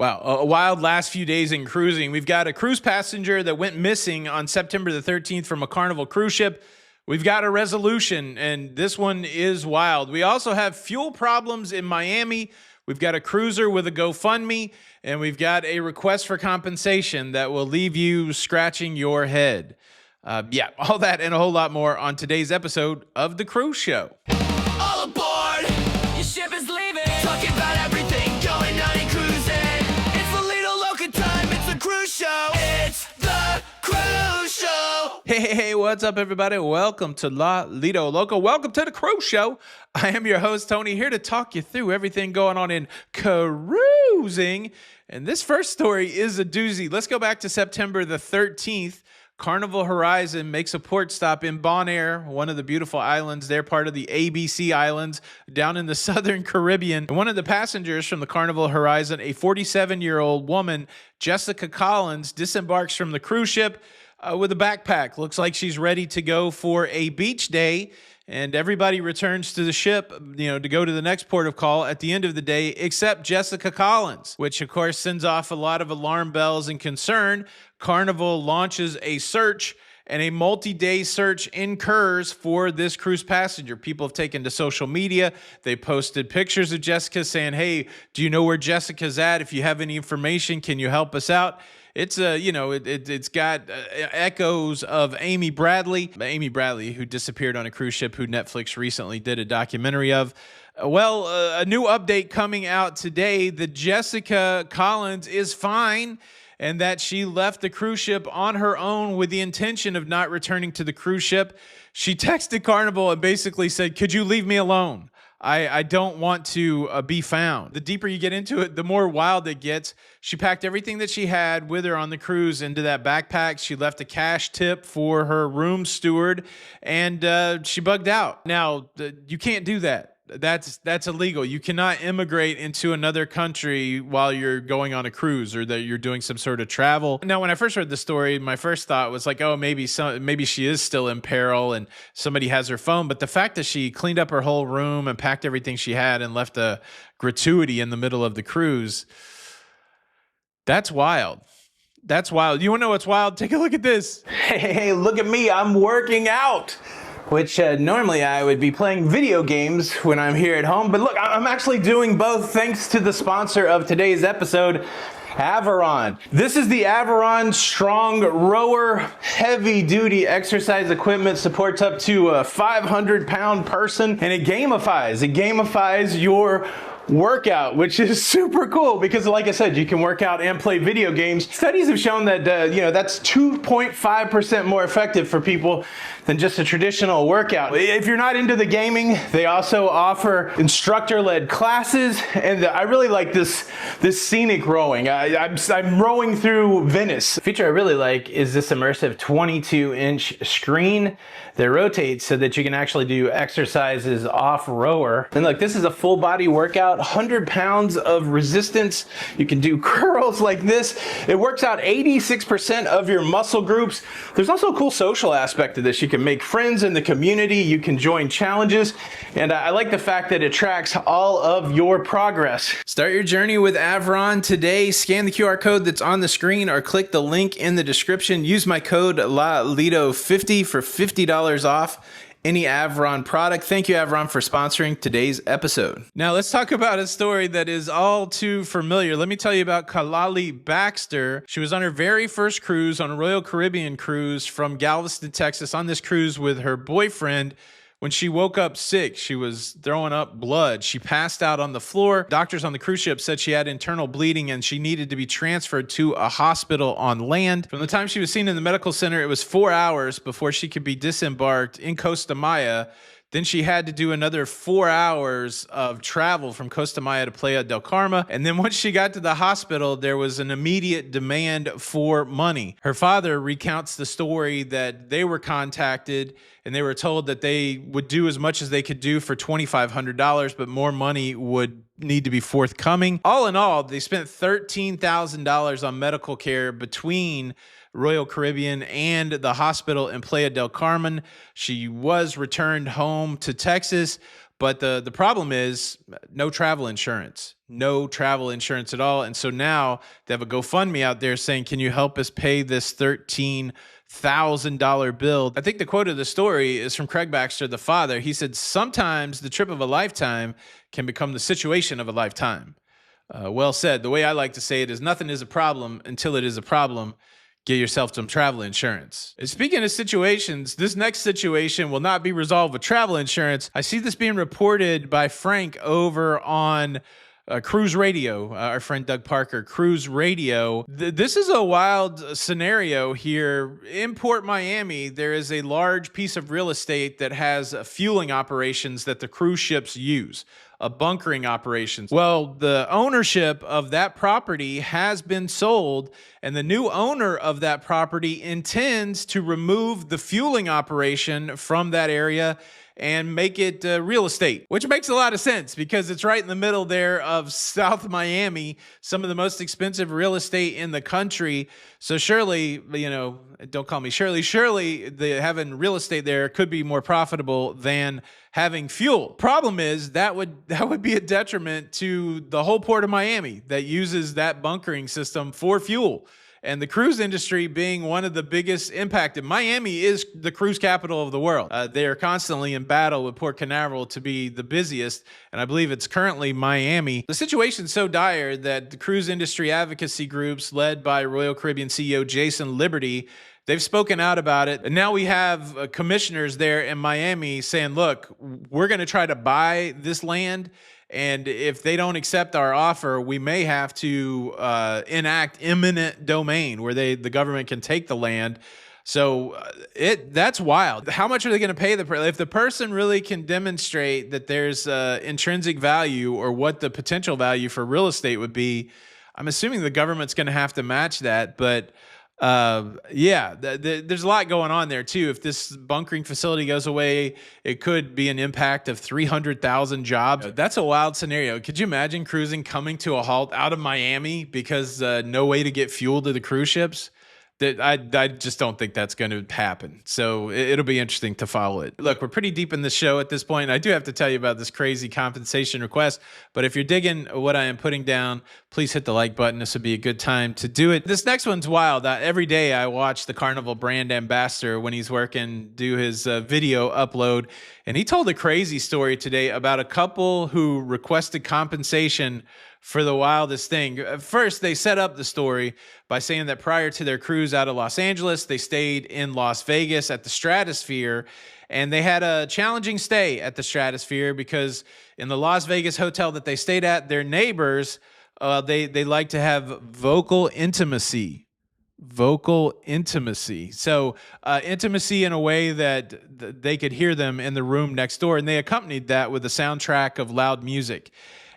Wow, a wild last few days in cruising. We've got a cruise passenger that went missing on September the 13th from a Carnival cruise ship. We've got a resolution, and this one is wild. We also have fuel problems in Miami. We've got a cruiser with a GoFundMe, and we've got a request for compensation that will leave you scratching your head. All that and a whole lot more on today's episode of The Cruise Show. All aboard! Your ship is leaving. Talking about everything going on in cruising. It's the Lido Loca time. It's the cruise show. It's the cruise show. Hey, what's up, everybody? Welcome to La Lido Loca. Welcome to The Cruise Show. I am your host, Tony, here to talk you through everything going on in cruising. And this first story is a doozy. Let's go back to September the 13th. Carnival Horizon makes a port stop in Bonaire, one of the beautiful islands. They're part of the ABC Islands down in the southern Caribbean. And one of the passengers from the Carnival Horizon, a 47-year-old woman, Jessica Colins, disembarks from the cruise ship with a backpack. Looks like she's ready to go for a beach day. And everybody returns to the ship, to go to the next port of call at the end of the day, except Jessica Colins, which of course sends off a lot of alarm bells and concern. Carnival launches a search, and a multi-day search incurs for this cruise passenger. People have taken to social media. They posted pictures of Jessica saying, hey, do you know where Jessica's at? If you have any information, can you help us out? It's it's got echoes of Amy Bradley, who disappeared on a cruise ship, who Netflix recently did a documentary of. A new update coming out today that Jessica Colins is fine and that she left the cruise ship on her own with the intention of not returning to the cruise ship. She texted Carnival and basically said, could you leave me alone? I don't want to be found. The deeper you get into it, the more wild it gets. She packed everything that she had with her on the cruise into that backpack. She left a cash tip for her room steward, and she bugged out. Now, you can't do that. That's illegal. You cannot immigrate into another country while you're going on a cruise or that you're doing some sort of travel. Now, when I first heard the story, my first thought was like, oh, maybe she is still in peril and somebody has her phone. But the fact that she cleaned up her whole room and packed everything she had and left a gratuity in the middle of the cruise, that's wild. That's wild. You want to know what's wild? Take a look at this. Hey, look at me. I'm working out. Which normally I would be playing video games when I'm here at home. But look, I'm actually doing both thanks to the sponsor of today's episode, Averon. This is the Averon Strong Rower heavy duty exercise equipment, supports up to a 500-pound person, and it gamifies your workout, which is super cool because, like I said, you can work out and play video games. Studies have shown that that's 2.5% more effective for people than just a traditional workout. If you're not into the gaming, they also offer instructor-led classes, and I really like this scenic rowing. I'm rowing through Venice. The feature I really like is this immersive 22-inch screen that rotates so that you can actually do exercises off-rower. And look, this is a full-body workout, 100 pounds of resistance. You can do curls like this. It works out 86% of your muscle groups. There's also a cool social aspect to this. You can make friends in the community. You can join challenges. And I like the fact that it tracks all of your progress. Start your journey with Averon today. Scan the QR code that's on the screen or click the link in the description. Use my code LALIDO50 for $50 off any Averon product. Thank you, Averon, for sponsoring today's episode. Now, let's talk about a story that is all too familiar. Let me tell you about Khiali Baxter. She was on her very first cruise, on a Royal Caribbean cruise from Galveston, Texas, on this cruise with her boyfriend. When she woke up sick, she was throwing up blood. She passed out on the floor. Doctors on the cruise ship said she had internal bleeding and she needed to be transferred to a hospital on land. From the time she was seen in the medical center, it was 4 hours before she could be disembarked in Costa Maya. Then she had to do another 4 hours of travel from Costa Maya to Playa del Carmen. And then once she got to the hospital, there was an immediate demand for money. Her father recounts the story that they were contacted and they were told that they would do as much as they could do for $2,500, but more money would need to be forthcoming. All in all, they spent $13,000 on medical care between Royal Caribbean and the hospital in Playa del Carmen. She was returned home to Texas, but the problem is no travel insurance. No travel insurance at all. And so now they have a GoFundMe out there saying, can you help us pay this $13,000 bill? I think the quote of the story is from Craig Baxter, the father. He said, sometimes the trip of a lifetime can become the situation of a lifetime. Well said. The way I like to say it is nothing is a problem until it is a problem. Get yourself some travel insurance. Speaking of situations, this next situation will not be resolved with travel insurance. I see this being reported by Frank over on Cruise Radio, our friend Doug Parker, Cruise Radio. This is a wild scenario here. In Port Miami, there is a large piece of real estate that has fueling operations that the cruise ships use. Bunkering operations. Well, the ownership of that property has been sold, and the new owner of that property intends to remove the fueling operation from that area and make it real estate, which makes a lot of sense because it's right in the middle there of South Miami, some of the most expensive real estate in the country. So surely, don't call me Shirley. Surely having real estate there could be more profitable than having fuel. Problem is that would be a detriment to the whole Port of Miami that uses that bunkering system for fuel. And the cruise industry being one of the biggest impacted. Miami is the cruise capital of the world. They are constantly in battle with Port Canaveral to be the busiest, and I believe it's currently Miami. The situation's so dire that the cruise industry advocacy groups led by Royal Caribbean CEO Jason Liberty, they've spoken out about it. And now we have commissioners there in Miami saying, look, we're going to try to buy this land. And if they don't accept our offer, we may have to enact eminent domain where the government can take the land. So that's wild. How much are they going to pay if the person really can demonstrate that there's intrinsic value or what the potential value for real estate would be? I'm assuming the government's going to have to match that, but there's a lot going on there too. If this bunkering facility goes away, it could be an impact of 300,000 jobs. That's a wild scenario. Could you imagine cruising coming to a halt out of Miami because no way to get fuel to the cruise ships? I just don't think that's going to happen. So it'll be interesting to follow it. Look, we're pretty deep in the show at this point. I do have to tell you about this crazy compensation request. But if you're digging what I am putting down, please hit the like button. This would be a good time to do it. This next one's wild. Every day I watch the Carnival brand ambassador when he's working, do his video upload. And he told a crazy story today about a couple who requested compensation for the wildest thing. First, they set up the story by saying that prior to their cruise out of Los Angeles, they stayed in Las Vegas at the Stratosphere, and they had a challenging stay at the Stratosphere because in the Las Vegas hotel that they stayed at, their neighbors, they like to have vocal intimacy. So intimacy in a way that they could hear them in the room next door, and they accompanied that with a soundtrack of loud music.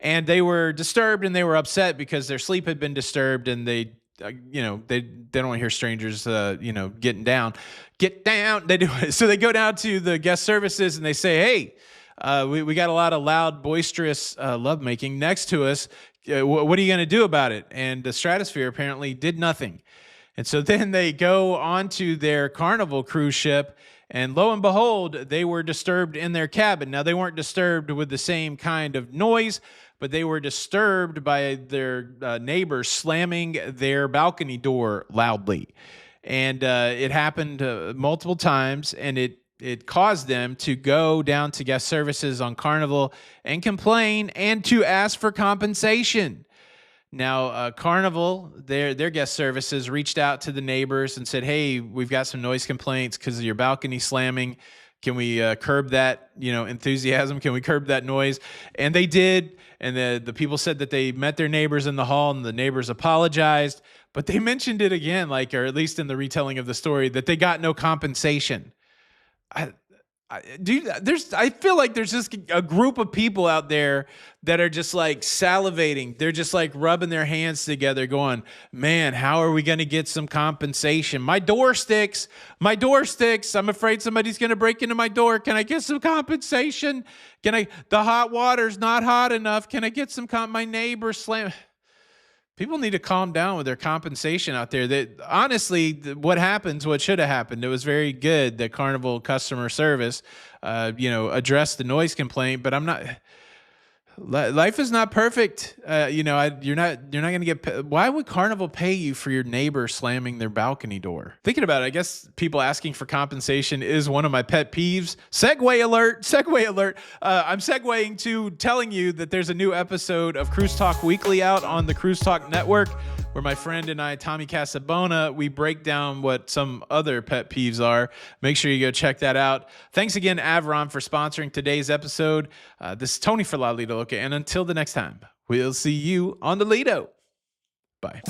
And they were disturbed and they were upset because their sleep had been disturbed, and they don't want to hear strangers, getting down. Get down. They do it. So they go down to the guest services and they say, hey, we got a lot of loud, boisterous lovemaking next to us. What are you going to do about it? And the Stratosphere apparently did nothing. And so then they go onto their Carnival cruise ship, and lo and behold, they were disturbed in their cabin. Now, they weren't disturbed with the same kind of noise, but they were disturbed by their neighbors slamming their balcony door loudly. And it happened multiple times, and it caused them to go down to guest services on Carnival and complain and to ask for compensation. Now, Carnival, their guest services reached out to the neighbors and said, hey, we've got some noise complaints because of your balcony slamming. Can we curb that, enthusiasm? Can we curb that noise? And they did. And the people said that they met their neighbors in the hall, and the neighbors apologized. But they mentioned it again, or at least in the retelling of the story, that they got no compensation. I feel like there's just a group of people out there that are just like salivating. They're just like rubbing their hands together going, man, how are we going to get some compensation? My door sticks. I'm afraid somebody's going to break into my door. Can I get some compensation? The hot water's not hot enough. Can I get some my neighbor slam? People need to calm down with their compensation out there. That honestly, what should have happened. It was very good that Carnival customer service, addressed the noise complaint. But I'm not. Life is not perfect. You're not going to get. Why would Carnival pay you for your neighbor slamming their balcony door? Thinking about it, I guess people asking for compensation is one of my pet peeves. Segue alert. I'm segueing to telling you that there's a new episode of Cruise Talk Weekly out on the Cruise Talk Network, where my friend and I, Tommy Casabona, we break down what some other pet peeves are. Make sure you go check that out. Thanks again, Avron, for sponsoring today's episode. This is Tony for La Lido Loca, and until the next time, we'll see you on the Lido. Bye.